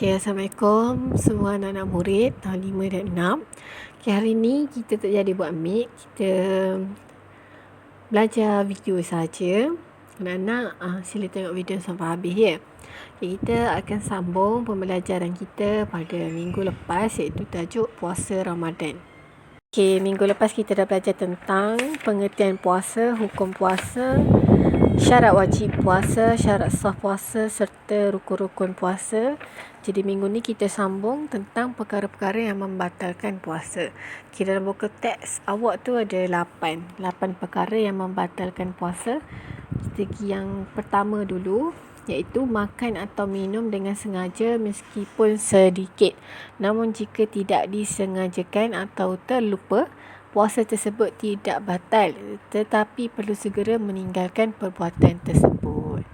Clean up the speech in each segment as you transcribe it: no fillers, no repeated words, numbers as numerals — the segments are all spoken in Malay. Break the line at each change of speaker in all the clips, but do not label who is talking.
Okay, Assalamualaikum semua anak-anak murid tahun 5 dan 6. Okay, hari ni kita tak jadi buat mic. Kita belajar video saja. Anak-anak sila tengok video sampai habis ya. Okay, kita akan sambung pembelajaran kita pada minggu lepas, iaitu tajuk puasa Ramadan. Okay, minggu lepas kita dah belajar tentang pengertian puasa, hukum puasa, syarat wajib puasa, syarat sah puasa serta rukun-rukun puasa. Jadi minggu ni kita sambung tentang perkara-perkara yang membatalkan puasa. Okay, dalam buku teks awak tu ada 8 perkara yang membatalkan puasa. Kita pergi yang pertama dulu, iaitu makan atau minum dengan sengaja meskipun sedikit. Namun jika tidak disengajakan atau terlupa, puasa tersebut tidak batal, tetapi perlu segera meninggalkan perbuatan tersebut.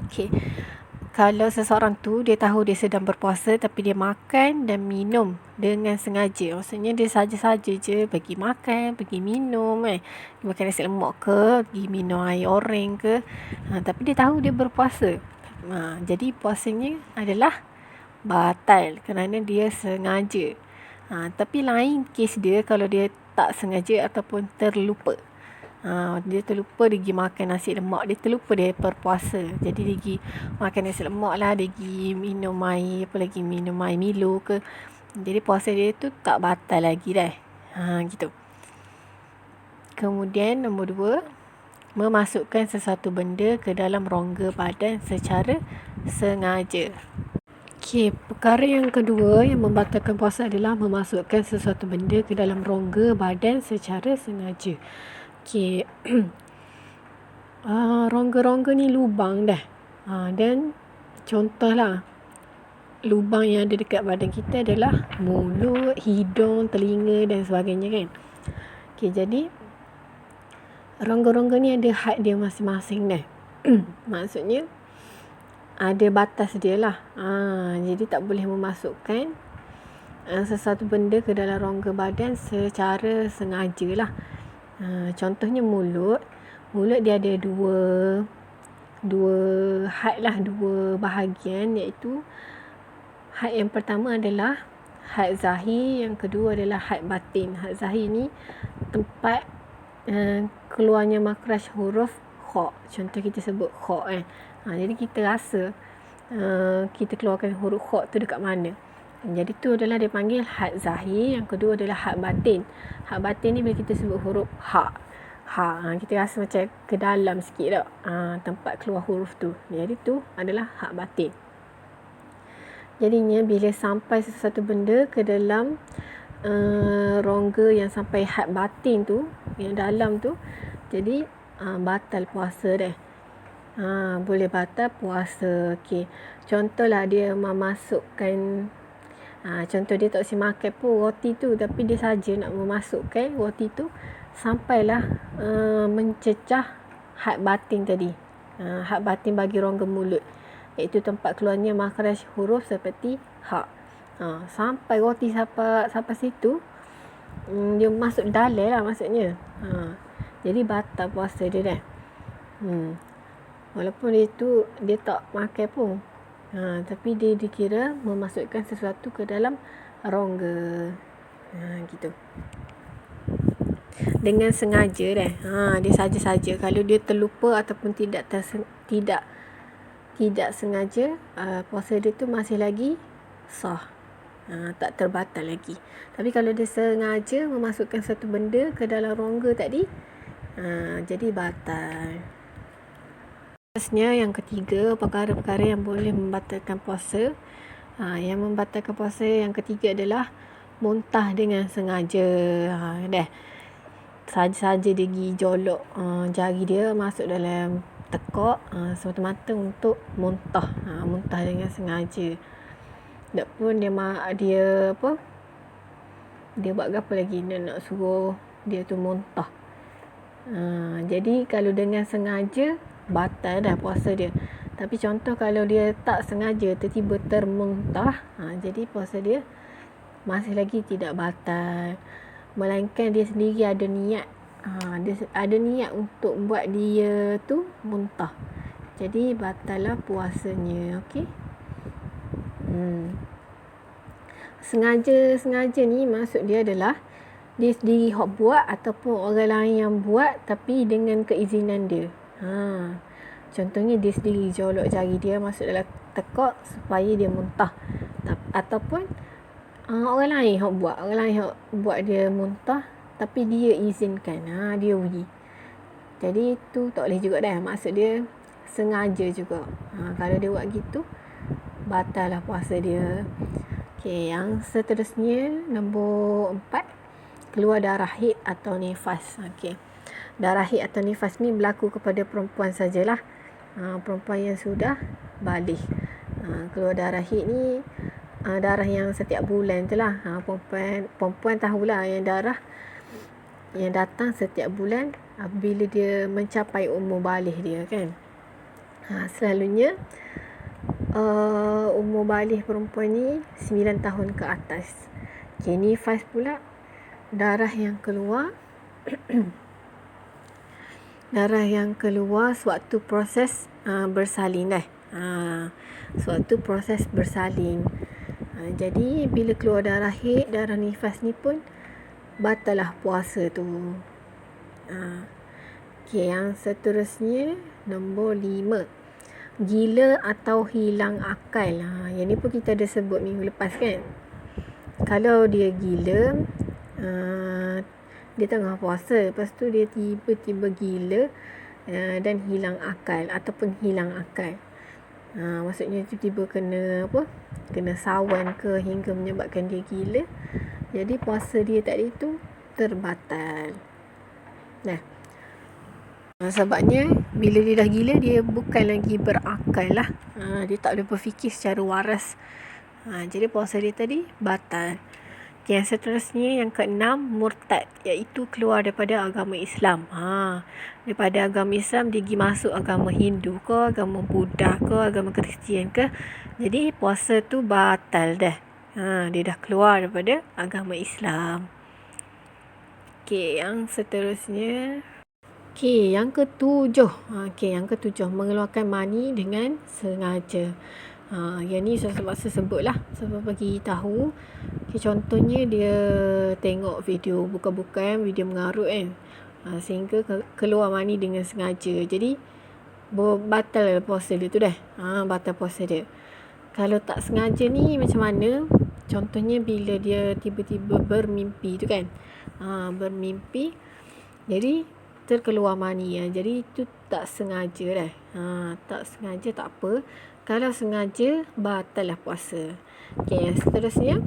Okey. Kalau seseorang tu dia tahu dia sedang berpuasa tapi dia makan dan minum dengan sengaja, maksudnya dia saja-saja je pergi makan, pergi minum makan nasi lemak ke, pergi minum air oreng ke, tapi dia tahu dia berpuasa, jadi puasanya adalah batal kerana dia sengaja. Tapi lain kes dia kalau dia tak sengaja ataupun terlupa. Dia terlupa, dia pergi makan nasi lemak, dia terlupa dia berpuasa, jadi dia pergi makan nasi lemak lah, dia pergi minum air, minum air Milo ke, jadi puasa dia tu tak batal lagi dah. Gitu. Kemudian nombor 2, memasukkan sesuatu benda ke dalam rongga badan secara sengaja. Okey, perkara yang kedua yang membatalkan puasa adalah memasukkan sesuatu benda ke dalam rongga badan secara sengaja. Okey. Rongga-rongga ni lubang dah. Dan contohlah lubang yang ada dekat badan kita adalah mulut, hidung, telinga dan sebagainya kan. Okey, jadi rongga-rongga ni ada had dia masing-masing dah. Maksudnya ada batas dia lah. Jadi tak boleh memasukkan sesuatu benda ke dalam rongga badan secara sengaja lah. Contohnya mulut dia ada dua had lah, dua bahagian, iaitu had yang pertama adalah had zahir, yang kedua adalah had batin. Had zahir ni tempat keluarnya makhraj huruf kha. Contoh kita sebut kha jadi kita rasa kita keluarkan huruf kha tu dekat mana. Jadi tu adalah dia panggil had zahir. Yang kedua adalah had batin. Had batin ni bila kita sebut huruf ha, kita rasa macam ke dalam sikit tak, tempat keluar huruf tu. Jadi tu adalah had batin. Jadinya bila sampai sesuatu benda ke dalam rongga yang sampai had batin tu, yang dalam tu, jadi batal puasa dah. Boleh batal puasa. Okey. Contohlah dia memasukkan, contoh dia tak kasi makan pun roti tu, tapi dia saja nak memasukkan roti tu sampailah mencecah had batin tadi. Had batin bagi rongga mulut, iaitu tempat keluarnya makhraj huruf seperti ha. Sampai roti sampai situ, dia masuk dalam lah maksudnya. Jadi batal puasa dia dah. Walaupun dia tak makan pun, tapi dia dikira memasukkan sesuatu ke dalam rongga. Gitu. Dengan sengaja dah. Dia saja-saja. Kalau dia terlupa ataupun tidak sengaja, puasa dia tu masih lagi sah. Tak terbatal lagi. Tapi kalau dia sengaja memasukkan satu benda ke dalam rongga tadi, jadi batal. Seterusnya yang ketiga, perkara-perkara yang boleh membatalkan puasa. Yang membatalkan puasa yang ketiga adalah muntah dengan sengaja. Dah saja-saja dia pergi jolok jari dia masuk dalam tekak semata-mata untuk muntah. Muntah dengan sengaja. Tak pun dia buat apa lagi, nak suruh dia tu muntah. Jadi kalau dengan sengaja, batal dah puasa dia. Tapi contoh kalau dia tak sengaja tiba-tiba termuntah, jadi puasa dia masih lagi tidak batal, melainkan dia sendiri ada niat. Dia ada niat untuk buat dia tu muntah, jadi batal lah puasanya. Okey. Sengaja ni maksud dia adalah dia sendiri hok buat ataupun orang lain yang buat tapi dengan keizinan dia. Contohnya dia sendiri jolok jari dia masuk dalam tekak supaya dia muntah. Ataupun orang lain hok buat dia muntah tapi dia izinkan. Dia uji. Jadi tu tak boleh juga dah. Maksud dia sengaja juga. Kalau dia buat gitu, batal lah puasa dia. Okey, yang seterusnya nombor 4, keluar darah haid atau nifas. Okey. Darah haid atau nifas ni berlaku kepada perempuan sajalah. Perempuan yang sudah balik. Keluar darah haid ni darah yang setiap bulan tu lah. Perempuan tahulah yang darah yang datang setiap bulan bila dia mencapai umur balik dia kan. Selalunya umur balik perempuan ni 9 tahun ke atas. Okay, nifas pula darah yang keluar darah yang keluar sewaktu proses bersalin dah. Sewaktu proses bersalin. Jadi bila keluar darah haid, darah nifas ni pun batal lah puasa tu. Okay, yang seterusnya nombor 5, gila atau hilang akal. Yang ni pun kita ada sebut minggu lepas kan. Kalau dia gila, dia tengah puasa, lepas tu dia tiba-tiba gila dan hilang akal ataupun hilang akal. Maksudnya tiba-tiba kena sawan ke hingga menyebabkan dia gila. Jadi puasa dia tadi tu terbatal. Sebabnya bila dia dah gila, dia bukan lagi berakal lah. Dia tak boleh berfikir secara waras. Jadi puasa dia tadi batal. Okay, yang seterusnya yang ke-6, murtad, iaitu keluar daripada agama Islam. Daripada agama Islam dia pergi masuk agama Hindu ke, agama Buddha ke, agama Kristian ke. Jadi puasa tu batal dah. Dia dah keluar daripada agama Islam. Okay, yang seterusnya yang ketujuh. Yang ketujuh, mengeluarkan mani dengan sengaja. Yang ni saya sebut lah, sebab bagi tahu. Contohnya dia tengok video bukan video mengarut kan, sehingga keluar mani dengan sengaja. Jadi batal puasa dia tu dah. Batal puasa dia. Kalau tak sengaja ni macam mana? Contohnya bila dia tiba-tiba bermimpi tu kan. Bermimpi, jadi terkeluar mani. Jadi itu tak sengaja dah. Tak sengaja tak apa. Kalau sengaja, batal lah puasa. Okay, yang seterusnya,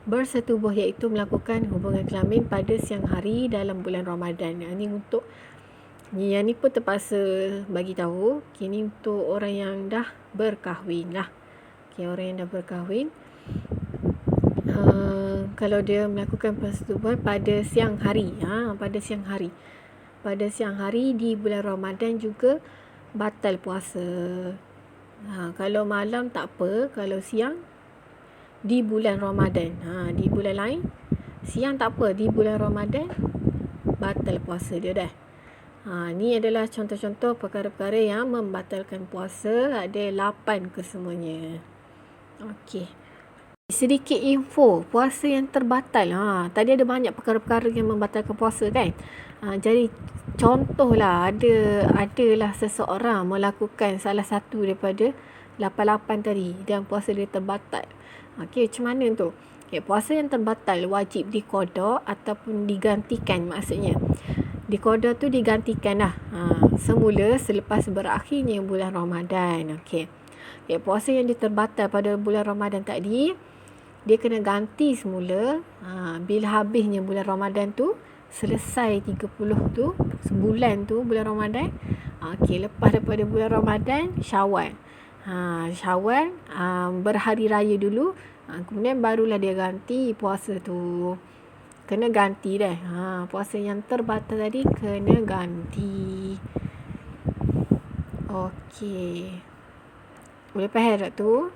bersetubuh, iaitu melakukan hubungan kelamin pada siang hari dalam bulan Ramadan. Yang ni pun terpaksa bagi tahu. Okay, ni untuk orang yang dah berkahwin lah. Okay, orang yang dah berkahwin, kalau dia melakukan persetubuhan pada siang hari, pada siang hari di bulan Ramadan juga batal puasa. Kalau malam tak apa, kalau siang di bulan Ramadan. Di bulan lain siang tak apa, di bulan Ramadan batal puasa dia dah. Ni adalah contoh-contoh perkara-perkara yang membatalkan puasa. Ada 8 kesemuanya. Okey. Sedikit info puasa yang terbatal. Tadi ada banyak perkara-perkara yang membatalkan puasa kan. Jadi contohlah adalah seseorang melakukan salah satu daripada 88 tadi dan puasa dia terbatal. Okey, macam mana tu? Okay, puasa yang terbatal wajib diqada ataupun digantikan. Maksudnya diqada tu digantikan lah. Semula selepas berakhirnya bulan Ramadan. Okey. Okay, puasa yang terbatal pada bulan Ramadan tadi, dia kena ganti semula. Bila habisnya bulan Ramadan tu, selesai 30 tu, sebulan tu bulan Ramadan. Okey, lepas daripada bulan Ramadan, Syawal. Syawal berhari raya dulu. Kemudian barulah dia ganti puasa tu. Kena ganti dah. Puasa yang terbatal tadi kena ganti. Okey. Boleh faham tak tu?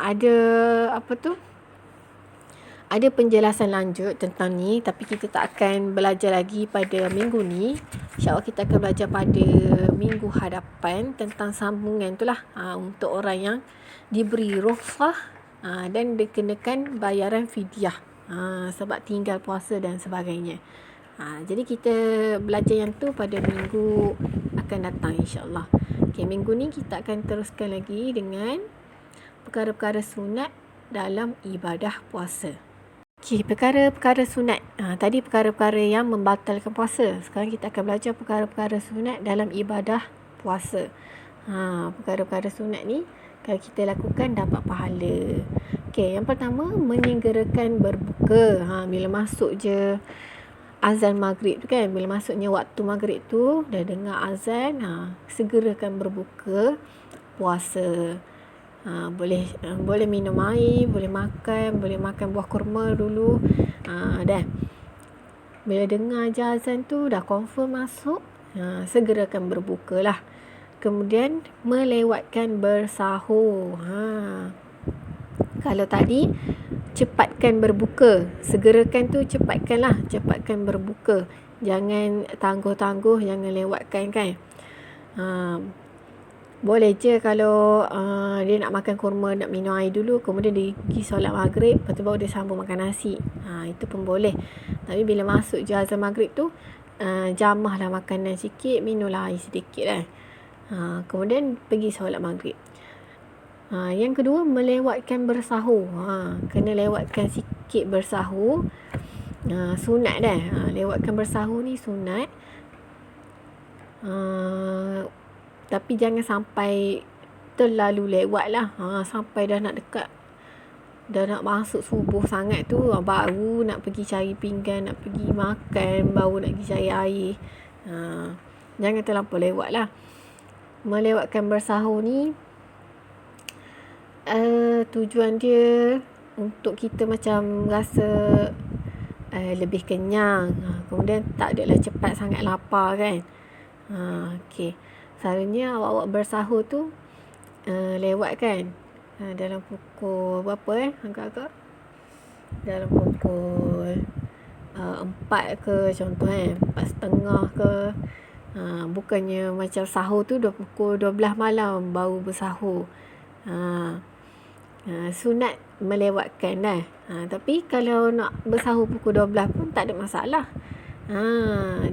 Ada apa tu? Ada penjelasan lanjut tentang ni, tapi kita tak akan belajar lagi pada minggu ni. InsyaAllah kita akan belajar pada minggu hadapan tentang sambungan tu lah. Untuk orang yang diberi rukhsah dan dikenakan bayaran fidyah sebab tinggal puasa dan sebagainya. Jadi kita belajar yang tu pada minggu akan datang, insyaAllah. Okay, minggu ni kita akan teruskan lagi dengan perkara-perkara sunat dalam ibadah puasa. Okay, perkara-perkara sunat. Tadi perkara-perkara yang membatalkan puasa. Sekarang kita akan belajar perkara-perkara sunat dalam ibadah puasa. Perkara-perkara sunat ni kalau kita lakukan dapat pahala. Okay, yang pertama menyegerakan berbuka. Bila masuk je azan maghrib tu kan, bila masuknya waktu maghrib tu dah dengar azan, segerakan berbuka puasa. Boleh minum air, boleh makan buah kurma dulu. Dah. Bila dengar je azan tu dah confirm masuk, segerakan berbuka lah. Kemudian melewatkan bersahur. Kalau tadi cepatkan berbuka, segerakan tu cepatkan berbuka. Jangan tangguh-tangguh, jangan lewatkan kan. Boleh je kalau dia nak makan kurma, nak minum air dulu, kemudian dia pergi solat maghrib, lepas tu baru dia sambung makan nasi. Itu pun boleh. Tapi bila masuk je azan maghrib tu, jamahlah makanan sikit, minumlah air sedikit kan. Kemudian pergi solat maghrib. Yang kedua, melewatkan bersahur. Kena lewatkan sikit bersahur. Sunat dah. Lewatkan bersahur ni sunat. Tapi jangan sampai terlalu lewat lah. Sampai dah nak dekat, dah nak masuk subuh sangat tu, baru nak pergi cari pinggan, nak pergi makan, baru nak pergi cari air. Jangan terlampau lewat lah. Melewatkan bersahur ni tujuan dia untuk kita macam rasa lebih kenyang, kemudian tak adalah cepat sangat lapar kan. Okay. Selalunya awak-awak bersahur tu lewat kan, dalam pukul berapa agak-agak dalam pukul 4 ke contoh 4:30 ke. Bukannya macam sahur tu dah pukul 12 malam baru bersahur. Sunat melewatkan dah. Tapi kalau nak bersahur pukul 12 pun tak ada masalah.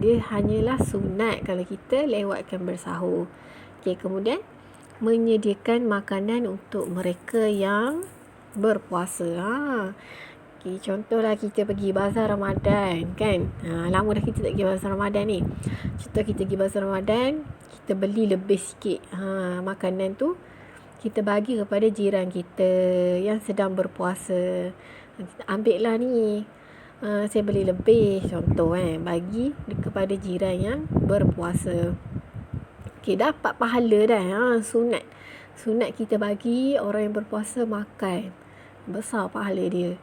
Dia hanyalah sunat kalau kita lewatkan bersahur. Okay, kemudian menyediakan makanan untuk mereka yang berpuasa. Okay, contohlah kita pergi bazar Ramadan kan. Lama dah kita tak pergi bazar Ramadan ni. Contoh kita pergi bazar Ramadan, kita beli lebih sikit makanan tu, kita bagi kepada jiran kita yang sedang berpuasa. Ambil lah ni, saya beli lebih, contoh bagi kepada jiran yang berpuasa. Okay, dapat pahala dah. Sunat kita bagi orang yang berpuasa makan, besar pahala dia.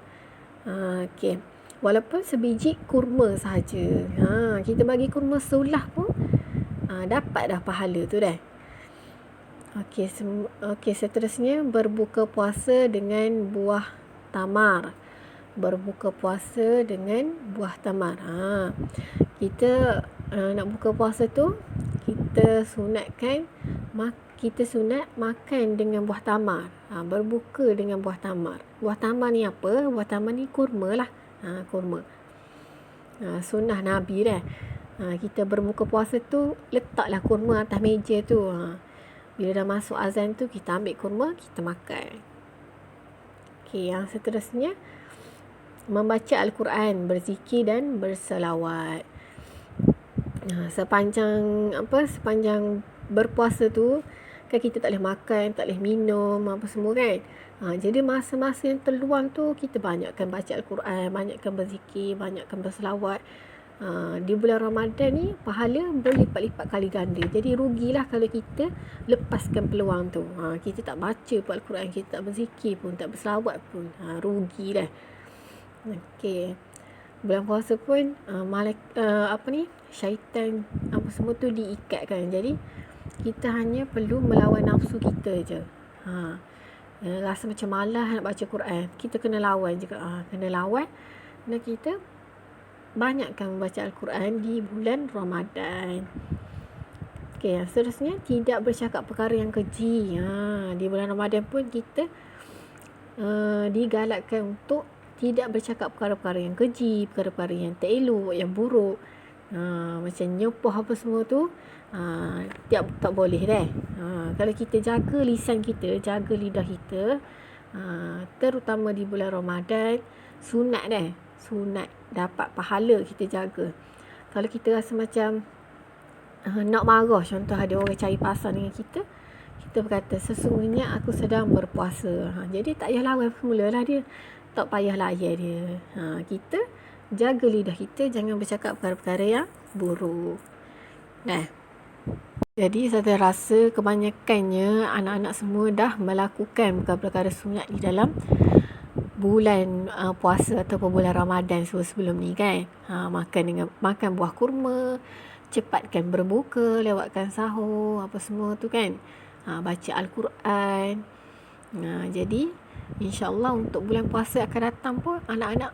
Okay. Walaupun sebiji kurma sahaja, kita bagi kurma sulah pun dapat dah pahala tu dah. Okey, seterusnya berbuka puasa dengan buah tamar. Berbuka puasa dengan buah tamar. Kita nak buka puasa tu, kita sunatkan, kita sunat makan dengan buah tamar. Berbuka dengan buah tamar. Buah tamar ni apa? Buah tamar ni kurma lah. Kurma. Sunnah Nabi dah. Kita berbuka puasa tu, letaklah kurma atas meja tu. Bila dah masuk azan tu, kita ambil kurma, kita makan. Okey, yang seterusnya membaca Al-Quran, berzikir dan berselawat. Sepanjang berpuasa tu kan kita tak boleh makan, tak boleh minum apa semua kan. Jadi masa-masa yang terluang tu kita banyakkan baca Al-Quran, banyakkan berzikir, banyakkan berselawat. Di bulan Ramadan ni pahala berlipat-lipat kali ganda. Jadi rugilah kalau kita lepaskan peluang tu. Kita tak baca pun Al-Quran, kita tak berzikir pun, tak berselawat pun, rugilah. Okey. Bulan puasa pun syaitan apa semua tu diikatkan. Jadi kita hanya perlu melawan nafsu kita je. Rasa macam malas nak baca Quran, kita kena lawan juga. Kena lawan dan kita banyakkan membaca Al-Quran di bulan Ramadan. Okey, yang seterusnya tidak bercakap perkara yang keji. Di bulan Ramadan pun kita digalakkan untuk tidak bercakap perkara-perkara yang keji, perkara-perkara yang tak elok, yang buruk. Macam nyepoh apa semua tu, tak boleh dah. Kalau kita jaga lisan kita, jaga lidah kita, terutama di bulan Ramadan, sunat dah. Sunat dapat pahala kita jaga. Kalau kita rasa macam nak marah, contoh ada orang cari pasal dengan kita berkata sesungguhnya aku sedang berpuasa. Jadi tak payah lawan semula lah dia. Tak payah layan dia. Kita jaga lidah kita, jangan bercakap perkara-perkara yang buruk. Jadi saya rasa kebanyakannya anak-anak semua dah melakukan perkara-perkara sunat di dalam bulan puasa ataupun bulan Ramadan sebelum ni kan. Makan buah kurma, cepatkan berbuka, lewatkan sahur, apa semua tu kan. Baca Al-Quran. Jadi insya-Allah untuk bulan puasa akan datang pun anak-anak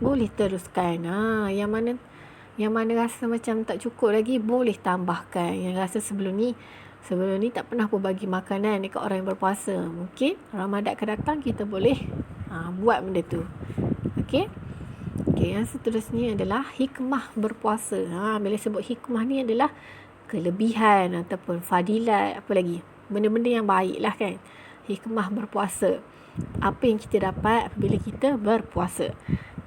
boleh teruskan. Yang mana rasa macam tak cukup lagi boleh tambahkan. Yang rasa sebelum ni tak pernah pun bagi makanan dekat orang yang berpuasa, mungkin Ramadan akan datang kita boleh buat benda tu. Okey, yang seterusnya adalah hikmah berpuasa. Bila sebut hikmah ni adalah kelebihan ataupun fadilat, apa lagi, benda-benda yang baik lah kan. Hikmah berpuasa, apa yang kita dapat apabila kita berpuasa.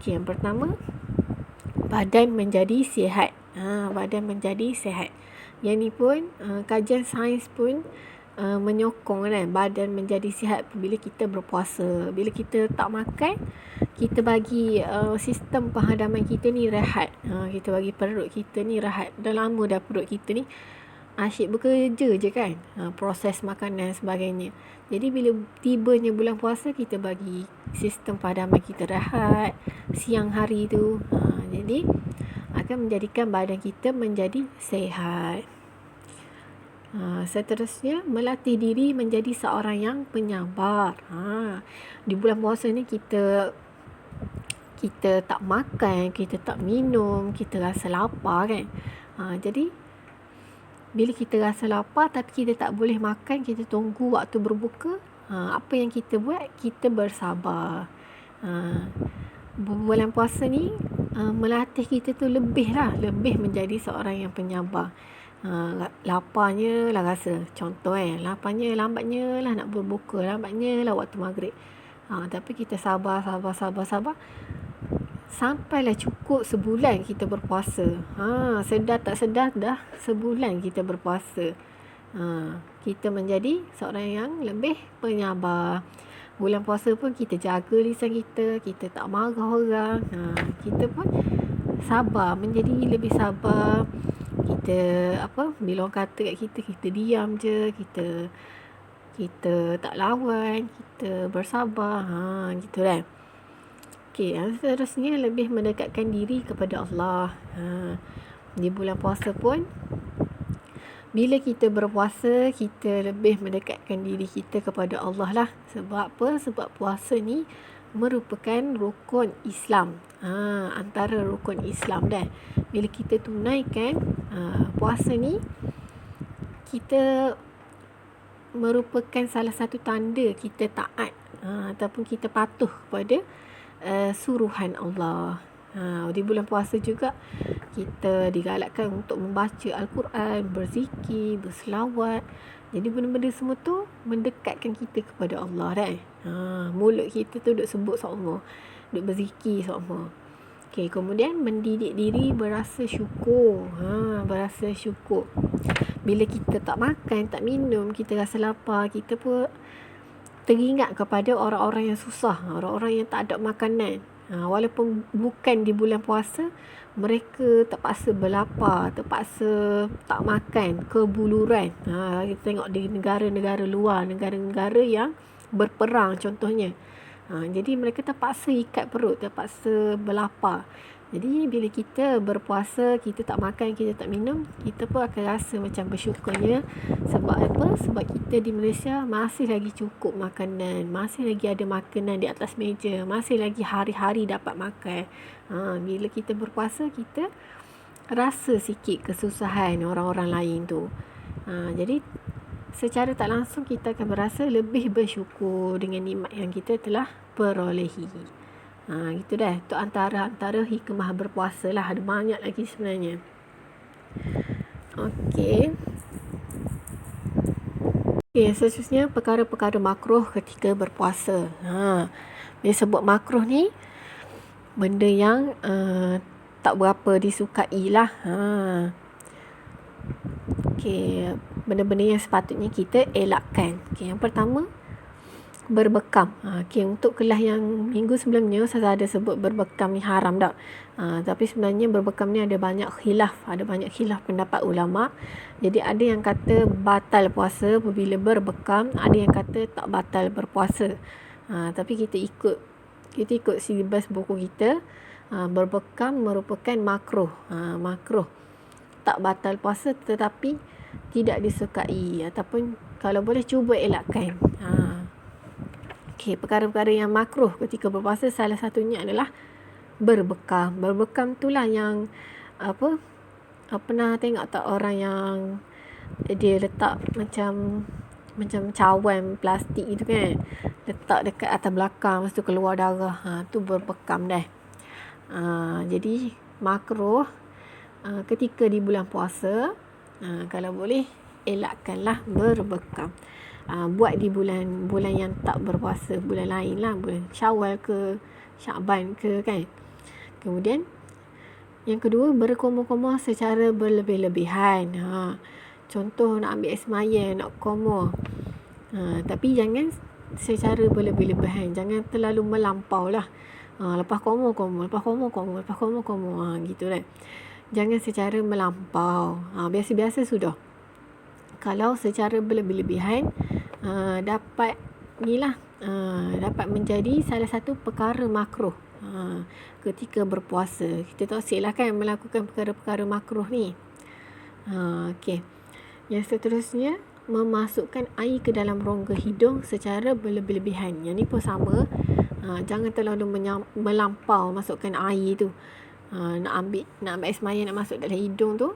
Yang pertama, badan menjadi sihat. Badan menjadi sihat. Yang ni pun kajian sains pun menyokong kan, badan menjadi sihat bila kita berpuasa. Bila kita tak makan, kita bagi sistem penghadaman kita ni rehat. Kita bagi perut kita ni rehat. Dah lama dah perut kita ni asyik bekerja je kan, proses makanan dan sebagainya. Jadi bila tibanya bulan puasa, kita bagi sistem penghadaman kita rehat siang hari tu. Jadi akan menjadikan badan kita menjadi sihat. Seterusnya, melatih diri menjadi seorang yang penyabar. Di bulan puasa ni kita tak makan, kita tak minum, kita rasa lapar kan. Jadi bila kita rasa lapar tapi kita tak boleh makan, kita tunggu waktu berbuka, apa yang kita buat? Kita bersabar. Bulan puasa ni melatih kita tu lebih menjadi seorang yang penyabar. Laparnya lah rasa, contoh laparnya lambatnya lah nak berbuka, lambatnya lah waktu maghrib. Tapi kita sabar sampailah cukup sebulan kita berpuasa. Sedar tak sedar dah sebulan kita berpuasa. Kita menjadi seorang yang lebih penyabar. Bulan puasa pun kita jaga lisan kita, kita tak marah orang. Kita pun sabar, menjadi lebih sabar. Kita bila orang kata kat kita, kita diam je, kita tak lawan, kita bersabar. Gitu kan. Okey, yang seterusnya lebih mendekatkan diri kepada Allah. Di bulan puasa pun, bila kita berpuasa, kita lebih mendekatkan diri kita kepada Allah lah. Sebab apa? Sebab puasa ni merupakan rukun Islam. Antara rukun Islam dah. Bila kita tunaikan puasa ni, kita merupakan salah satu tanda kita taat ataupun kita patuh kepada suruhan Allah. Di bulan puasa juga kita digalakkan untuk membaca Al-Quran, berzikir, berselawat. Jadi benda-benda semua tu mendekatkan kita kepada Allah dah. Mulut kita tu duk sebut sama, duk berzikir sama. Okey, kemudian mendidik diri berasa syukur. Berasa syukur. Bila kita tak makan, tak minum, kita rasa lapar, kita pun teringat kepada orang-orang yang susah, orang-orang yang tak ada makanan. Walaupun bukan di bulan puasa, mereka terpaksa berlapar, terpaksa tak makan, kebuluran. Kita tengok di negara-negara luar, negara-negara yang berperang contohnya. Jadi mereka terpaksa ikat perut, terpaksa berlapar. Jadi bila kita berpuasa, kita tak makan, kita tak minum, kita pun akan rasa macam bersyukurnya. Sebab apa? Sebab kita di Malaysia masih lagi cukup makanan, masih lagi ada makanan di atas meja, masih lagi hari-hari dapat makan. Bila kita berpuasa, kita rasa sikit kesusahan orang-orang lain tu. Jadi secara tak langsung kita akan berasa lebih bersyukur dengan nikmat yang kita telah perolehi. Gitu dah. Tu antara hikmah berpuasa lah. Ada banyak lagi sebenarnya. Okey. Seterusnya perkara-perkara makruh ketika berpuasa. Dia sebut makruh ni benda yang tak berapa disukai lah. Okey, benda-benda yang sepatutnya kita elakkan. Okey, yang pertama, berbekam. Okey, untuk kelas yang minggu sebelumnya saya ada sebut berbekam ni haram tak? Tapi sebenarnya berbekam ni ada banyak khilaf pendapat ulama. Jadi ada yang kata batal puasa apabila berbekam, ada yang kata tak batal berpuasa. Tapi kita ikut silibus buku kita. Berbekam merupakan makruh. Tak batal puasa tetapi tidak disukai, ataupun kalau boleh cuba elakkan. Okey, perkara-perkara yang makruh ketika berpuasa salah satunya adalah berbekam. Berbekam itulah yang pernah tengok tak orang yang dia letak macam cawan plastik itu kan, letak dekat atas belakang, lepas tu keluar darah. Tu berbekam dah. Jadi makruh ketika di bulan puasa, kalau boleh elakkanlah berbekam. Buat di bulan yang tak berpuasa, bulan lain lah, bulan Syawal ke Syakban ke kan. Kemudian yang kedua, berkumur-kumur secara berlebih-lebihan. Contoh nak ambil air semaya, nak kumur, tapi jangan secara berlebih-lebihan, jangan terlalu melampau lah. Lepas kumur gitu kan. Jangan secara melampau. Biasa-biasa sudah. Kalau secara berlebih-lebihan dapat menjadi salah satu perkara makruh ketika berpuasa. Kita toksik lah kan melakukan perkara-perkara makruh ni. Okey. Yang seterusnya, memasukkan air ke dalam rongga hidung secara berlebih-lebihan. Yang ni pun sama. Jangan terlalu melampau masukkan air tu. Nak ambil air semaya, nak masuk dalam hidung tu,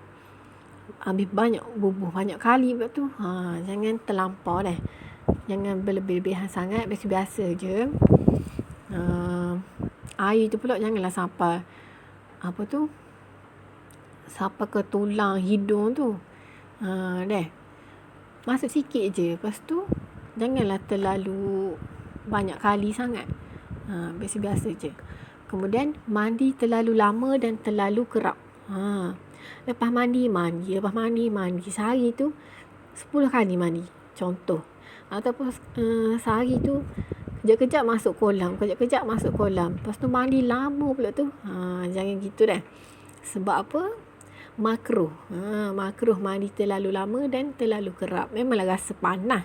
ambil bubuh banyak kali pula tu. Jangan terlampau dah. Jangan berlebih-lebihan sangat, biasa-biasa je. Air tu pula janganlah sampai sampai ke tulang hidung tu. Dah. Masuk sikit je. Lepas tu janganlah terlalu banyak kali sangat. Biasa-biasa je. Kemudian mandi terlalu lama dan terlalu kerap. Lepas mandi. Sehari tu 10 kali mandi. Contoh. Ataupun sehari tu kejap-kejap masuk kolam. Lepas tu mandi lama pula tu. Jangan gitu dah. Sebab apa? Makruh. Makruh mandi terlalu lama dan terlalu kerap. Memanglah rasa panas.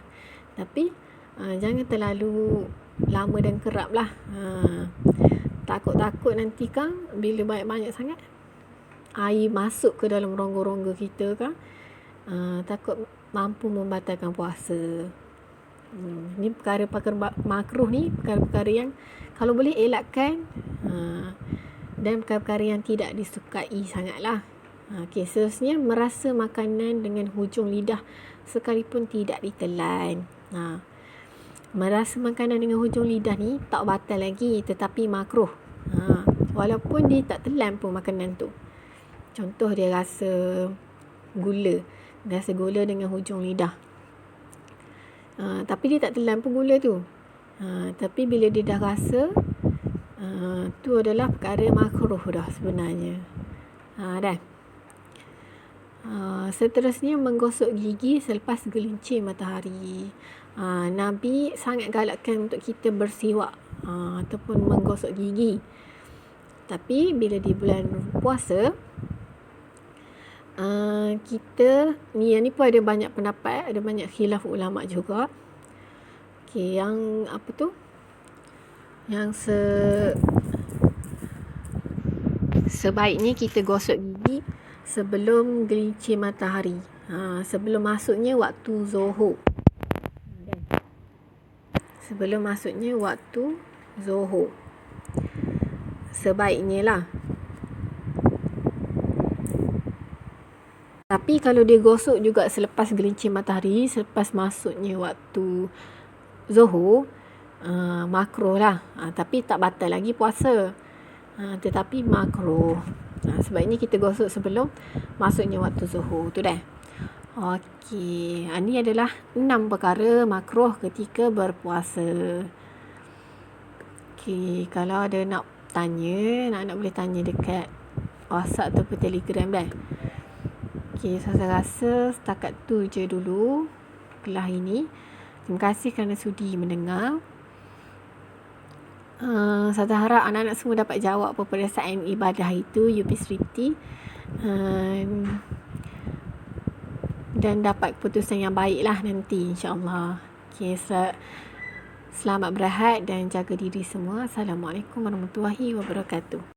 Tapi jangan terlalu lama dan kerap lah. Takut-takut nanti kan bila banyak-banyak sangat air masuk ke dalam rongga-rongga kita kan, takut mampu membatalkan puasa. Ni perkara-perkara makruh ni, perkara-perkara yang kalau boleh elakkan, dan perkara-perkara yang tidak disukai sangatlah. Okey, seterusnya, merasa makanan dengan hujung lidah sekalipun tidak ditelan. Merasa makanan dengan hujung lidah ni tak batal lagi, tetapi makruh. Walaupun dia tak telan pun makanan tu. Contoh dia rasa gula dengan hujung lidah. Tapi dia tak telan pun gula tu. Tapi bila dia dah rasa, tu adalah perkara makruh dah sebenarnya. Dah. Seterusnya, menggosok gigi selepas gelincir matahari. Nabi sangat galakkan untuk kita bersiwak ataupun menggosok gigi. Tapi bila di bulan puasa, kita yang ni pun ada banyak pendapat, ada banyak khilaf ulama juga. Okey, yang apa tu? Yang sebaiknya kita gosok gigi sebelum gelincir matahari. Sebelum masuknya waktu zuhur. Sebaiknya lah. Tapi kalau dia gosok juga selepas gelincir matahari, selepas masuknya waktu Zuhur, makruh lah. Tapi tak batal lagi puasa. Tetapi makruh. Sebab ini kita gosok sebelum masuknya waktu Zuhur tu dah. Okey, ini adalah 6 perkara makruh ketika berpuasa. Okey, kalau ada nak tanya, nak boleh tanya dekat WhatsApp atau Telegram dah. Okey, saya rasa setakat tu je dulu kelas ini. Terima kasih kerana sudi mendengar. Saya harap anak-anak semua dapat jawab peperiksaan ibadah itu, UP dan dapat keputusan yang baik lah nanti, insyaAllah. Okay, selamat berehat dan jaga diri semua. Assalamualaikum warahmatullahi wabarakatuh.